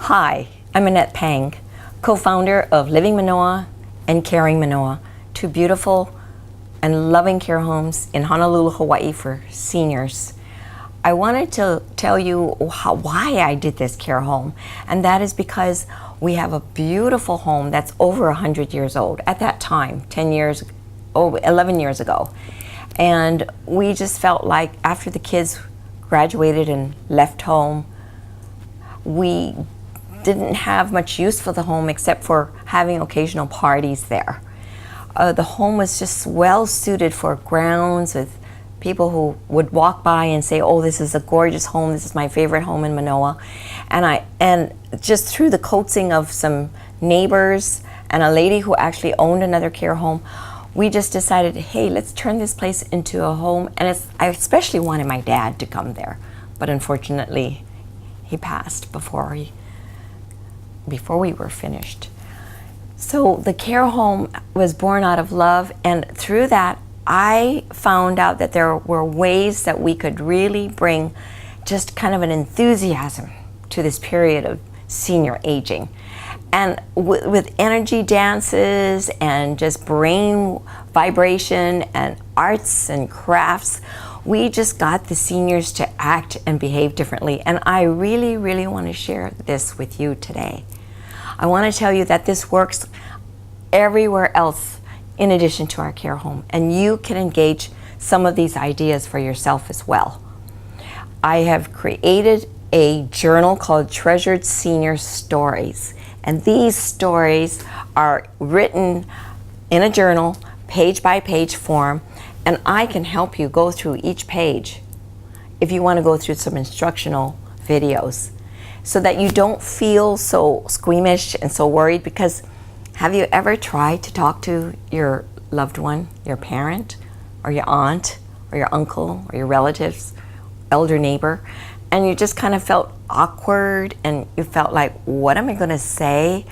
Hi, I'm Annette Pang, co-founder of Living Manoa and Caring Manoa, two beautiful and loving care homes in Honolulu, Hawaii for seniors. I wanted to tell you why I did this care home, and that is because we have a beautiful home that's over 100 years old at that time, 11 years ago. And we just felt like after the kids graduated and left home, we didn't have much use for the home except for having occasional parties there. The home was just well suited for grounds with people who would walk by and say, oh, this is a gorgeous home, this is my favorite home in Manoa. And just through the coaxing of some neighbors and a lady who actually owned another care home, we just decided, hey, let's turn this place into a home. And I especially wanted my dad to come there, but unfortunately he passed before we were finished. So the care home was born out of love, and through that I found out that there were ways that we could really bring just kind of an enthusiasm to this period of senior aging. And with energy dances and just brain vibration and arts and crafts, we just got the seniors to act and behave differently. And I really, really want to share this with you today. I want to tell you that this works everywhere else in addition to our care home, and you can engage some of these ideas for yourself as well. I have created a journal called Treasured Senior Stories, and these stories are written in a journal, page by page form, and I can help you go through each page if you want to go through some instructional videos so that you don't feel so squeamish and so worried. Because have you ever tried to talk to your loved one, your parent, or your aunt, or your uncle, or your relatives, elder neighbor, and you just kind of felt awkward and you felt like, what am I going to say?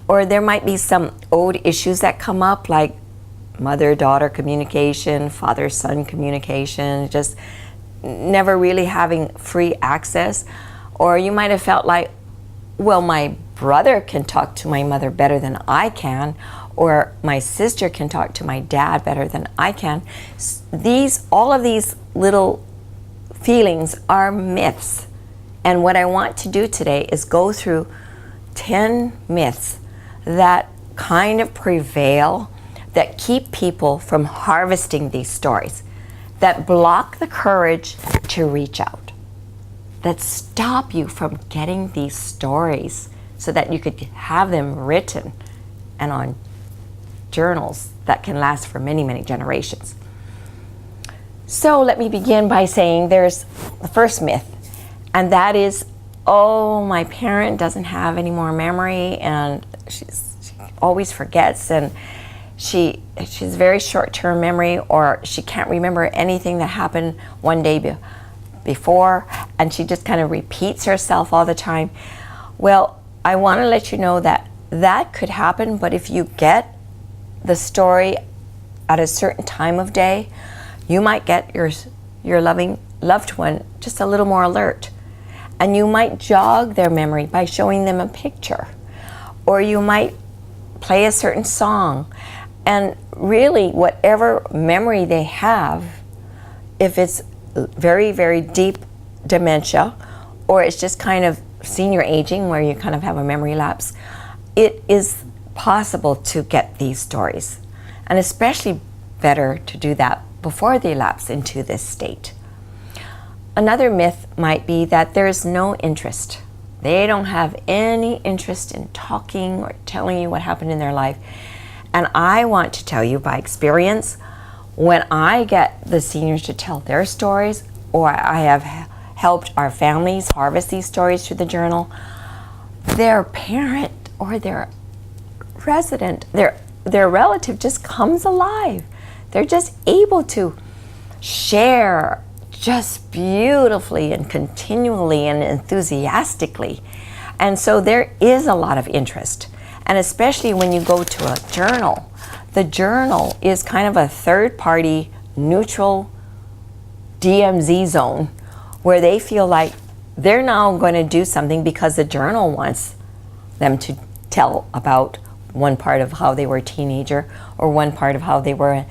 Or there might be some old issues that come up, like mother-daughter communication, father-son communication, just never really having free access. Or you might have felt like, well, my brother can talk to my mother better than I can, or my sister can talk to my dad better than I can. All of these little feelings are myths. And what I want to do today is go through 10 myths that kind of prevail, that keep people from harvesting these stories, that block the courage to reach out, that stop you from getting these stories so that you could have them written and on journals that can last for many, many generations. So let me begin by saying there's the first myth, and that is, oh, my parent doesn't have any more memory and she always forgets, and she's very short-term memory, or she can't remember anything that happened one day before, and she just kind of repeats herself all the time. Well, I want to let you know that that could happen, but if you get the story at a certain time of day, you might get your loving loved one just a little more alert. And you might jog their memory by showing them a picture, or you might play a certain song. And really, whatever memory they have, if it's very, very deep dementia, or it's just kind of senior aging where you kind of have a memory lapse, it is possible to get these stories. And especially better to do that before they lapse into this state. Another myth might be that there's no interest. They don't have any interest in talking or telling you what happened in their life. And I want to tell you by experience, when I get the seniors to tell their stories, or I have helped our families harvest these stories through the journal, their parent or their resident, their relative just comes alive. They're just able to share just beautifully and continually and enthusiastically. And so there is a lot of interest. And especially when you go to a journal, the journal is kind of a third-party neutral DMZ zone where they feel like they're now going to do something because the journal wants them to tell about one part of how they were a teenager or one part of how they were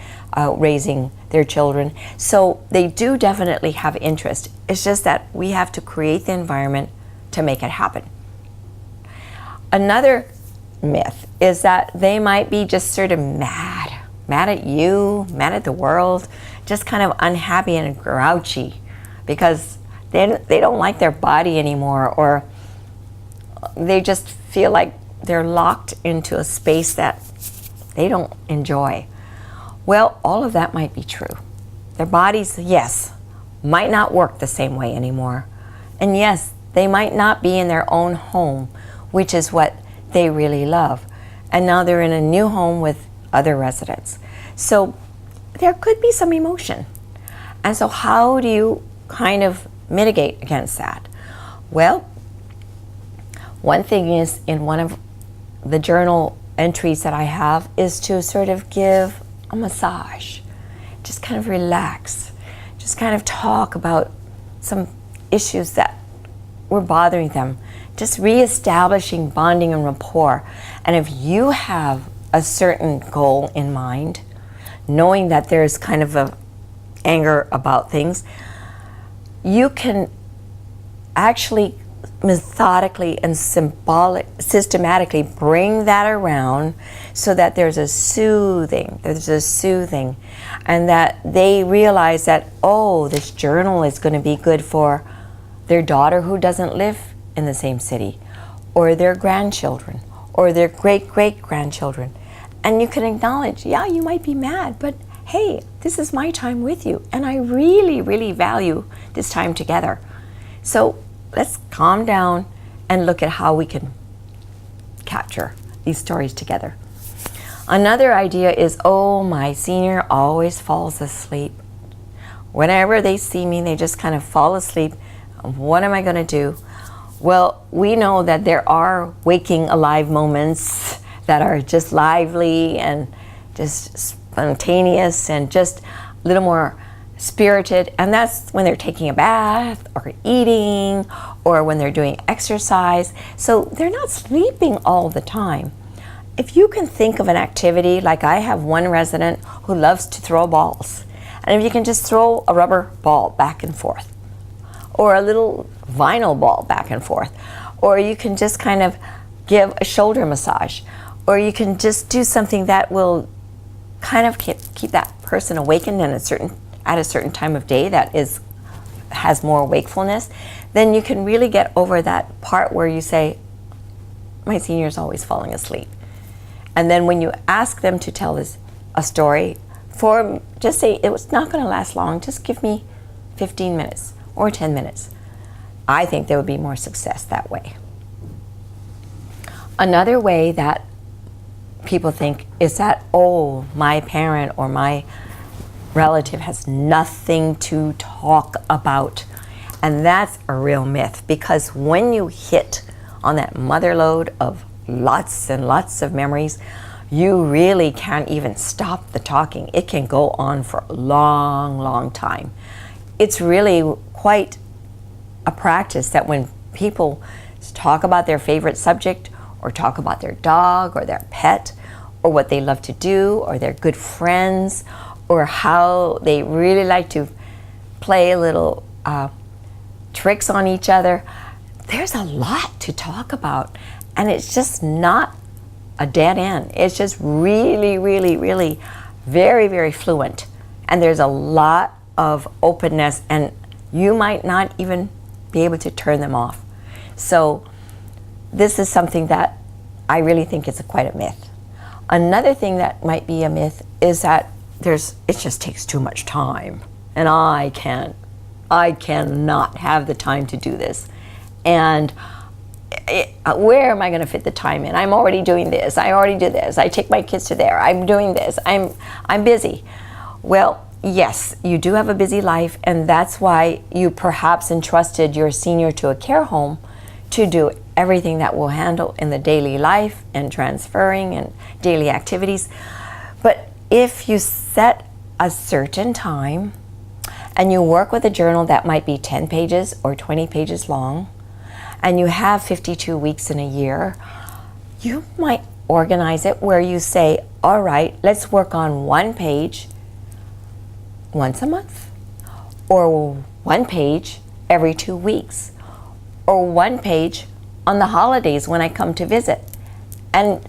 raising their children. So they do definitely have interest. It's just that we have to create the environment to make it happen. Another myth is that they might be just sort of mad at you, mad at the world, just kind of unhappy and grouchy because they don't like their body anymore, or they just feel like they're locked into a space that they don't enjoy. Well, all of that might be true. Their bodies, yes, might not work the same way anymore. And yes, they might not be in their own home, which is what they really love. And now they're in a new home with other residents. So there could be some emotion. And so how do you kind of mitigate against that? Well, one thing is, in one of the journal entries that I have, is to sort of give a massage. Just kind of relax. Just kind of talk about some issues that were bothering them. Just reestablishing bonding and rapport. And if you have a certain goal in mind, knowing that there's kind of a anger about things, you can actually methodically and systematically bring that around so that there's a soothing, and that they realize that, oh, this journal is going to be good for their daughter who doesn't live in the same city, or their grandchildren, or their great-great-grandchildren. And you can acknowledge, yeah, you might be mad, but hey, this is my time with you, and I really, really value this time together. So let's calm down and look at how we can capture these stories together. Another idea is, oh, my senior always falls asleep. Whenever they see me, they just kind of fall asleep. What am I going to do? Well, we know that there are waking alive moments that are just lively and just spontaneous and just a little more spirited, and that's when they're taking a bath or eating or when they're doing exercise. So they're not sleeping all the time. If you can think of an activity, like I have one resident who loves to throw balls, and if you can just throw a rubber ball back and forth, or a little vinyl ball back and forth, or you can just kind of give a shoulder massage, or you can just do something that will kind of keep that person awakened at a certain time of day that has more wakefulness, then you can really get over that part where you say, my senior's always falling asleep. And then when you ask them to tell a story, just say, it was not going to last long, just give me 15 minutes or 10 minutes. I think there would be more success that way. Another way that people think is that, oh, my parent or my relative has nothing to talk about. And that's a real myth, because when you hit on that mother lode of lots and lots of memories, you really can't even stop the talking. It can go on for a long, long time. It's really quite a practice that when people talk about their favorite subject, or talk about their dog or their pet, or what they love to do, or their good friends, or how they really like to play little tricks on each other, there's a lot to talk about. And it's just not a dead end. It's just really, really, really very, very fluent. And there's a lot of openness, and you might not even be able to turn them off. So this is something that I really think is quite a myth. Another thing that might be a myth is that it just takes too much time, and I cannot have the time to do this. And where am I going to fit the time in? I'm already doing this. I already do this. I take my kids to there. I'm doing this. I'm busy. Well, yes, you do have a busy life, and that's why you perhaps entrusted your senior to a care home to do everything that will handle in the daily life and transferring and daily activities. But if you set a certain time and you work with a journal that might be 10 pages or 20 pages long, and you have 52 weeks in a year, you might organize it where you say, all right, let's work on one page once a month, or one page every 2 weeks, or one page on the holidays when I come to visit. And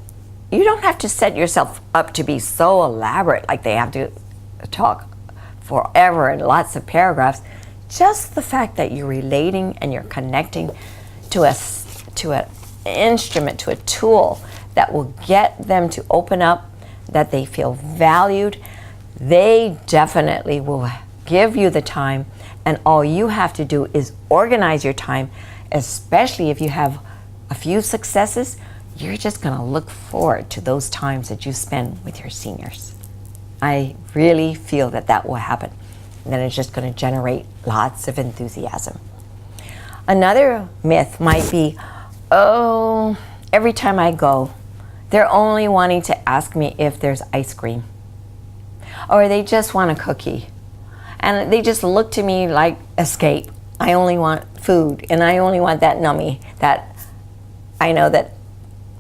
you don't have to set yourself up to be so elaborate, like they have to talk forever and lots of paragraphs. Just the fact that you're relating and you're connecting to an instrument, to a tool that will get them to open up, that they feel valued, they definitely will give you the time, and all you have to do is organize your time, especially if you have a few successes. You're just going to look forward to those times that you spend with your seniors. I really feel that that will happen. And then it's just going to generate lots of enthusiasm. Another myth might be, oh, every time I go, they're only wanting to ask me if there's ice cream. Or they just want a cookie. And they just look to me like escape. I only want food, and I only want that nummy that I know that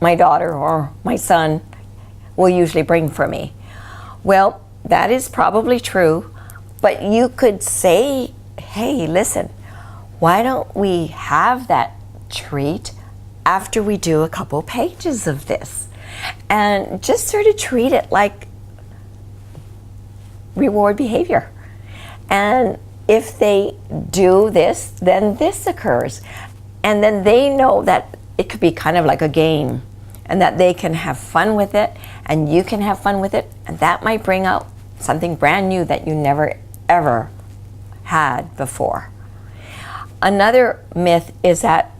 my daughter or my son will usually bring for me. Well, that is probably true, but you could say, hey, listen, why don't we have that treat after we do a couple pages of this? And just sort of treat it like reward behavior. And if they do this, then this occurs. And then they know that it could be kind of like a game, and that they can have fun with it, and you can have fun with it, and that might bring out something brand new that you never ever had before. Another myth is that,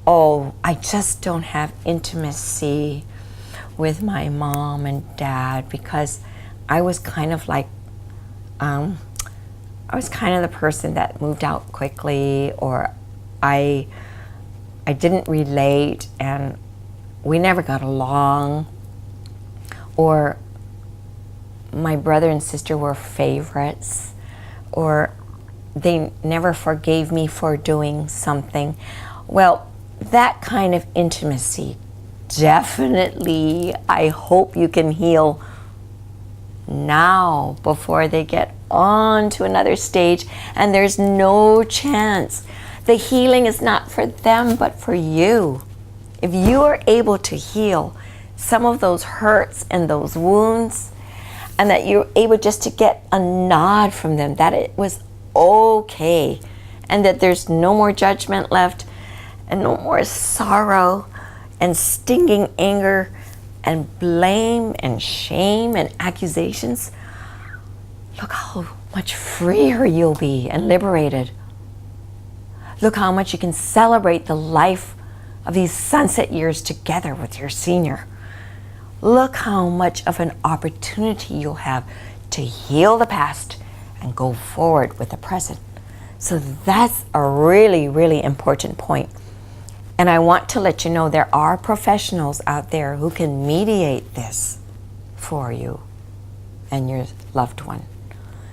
oh, I just don't have intimacy with my mom and dad because I was kind of like, I was kind of the person that moved out quickly, or I didn't relate and we never got along, or my brother and sister were favorites, or they never forgave me for doing something. Well, that kind of intimacy, definitely, I hope you can heal now before they get on to another stage, and there's no chance. The healing is not for them, but for you. If you are able to heal some of those hurts and those wounds, and that you're able just to get a nod from them that it was okay, and that there's no more judgment left, and no more sorrow and stinging anger and blame and shame and accusations, look how much freer you'll be and liberated. Look how much you can celebrate the life of these sunset years together with your senior. Look how much of an opportunity you'll have to heal the past and go forward with the present. So that's a really, really important point. And I want to let you know there are professionals out there who can mediate this for you and your loved one,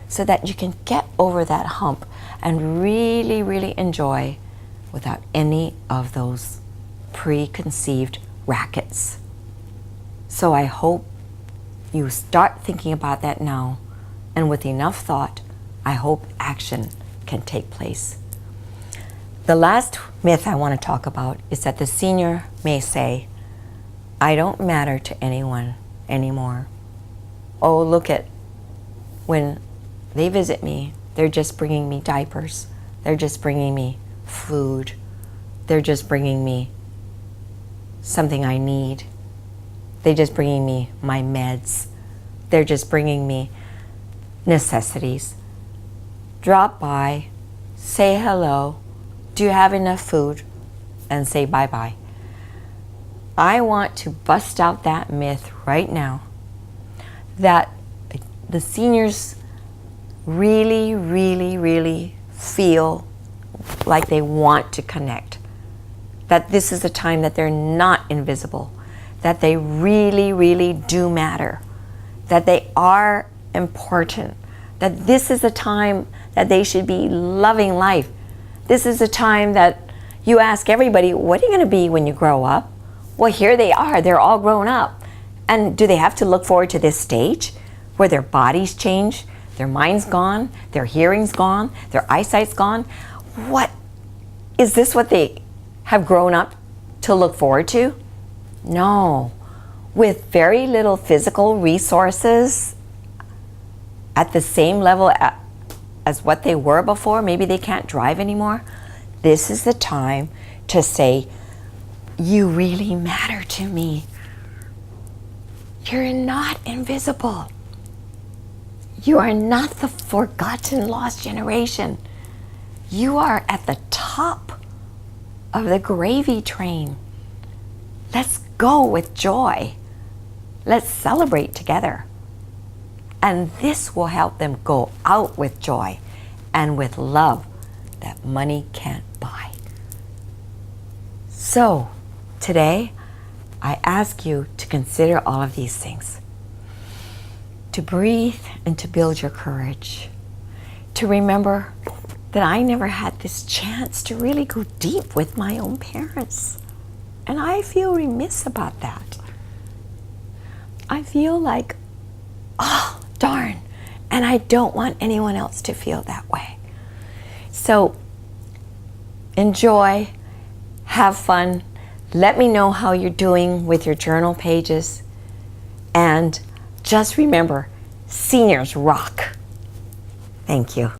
so that you can get over that hump and really, really enjoy without any of those preconceived rackets. So I hope you start thinking about that now, and with enough thought, I hope action can take place. The last myth I want to talk about is that the senior may say, I don't matter to anyone anymore. Oh, look at when they visit me, they're just bringing me diapers. They're just bringing me food. They're just bringing me something I need. They're just bringing me my meds. They're just bringing me necessities. Drop by, say hello, do you have enough food, and say bye-bye. I want to bust out that myth right now that the seniors really, really, really feel like they want to connect, that this is a time that they're not invisible, that they really, really do matter, that they are important, that this is a time that they should be loving life. This is a time that you ask everybody, what are you going to be when you grow up? Well, here they are. They're all grown up. And do they have to look forward to this stage where their bodies change, their mind's gone, their hearing's gone, their eyesight's gone? What is this what they have grown up to look forward to? No. With very little physical resources at the same level as what they were before, maybe they can't drive anymore. This is the time to say, you really matter to me. You're not invisible. You are not the forgotten, lost generation. You are at the top of the gravy train. Let's go with joy. Let's celebrate together. And this will help them go out with joy and with love that money can't buy. So, today, I ask you to consider all of these things. To breathe and to build your courage. To remember that I never had this chance to really go deep with my own parents. And I feel remiss about that. I feel like, oh, darn. And I don't want anyone else to feel that way. So, enjoy, have fun. Let me know how you're doing with your journal pages. And just remember, seniors rock. Thank you.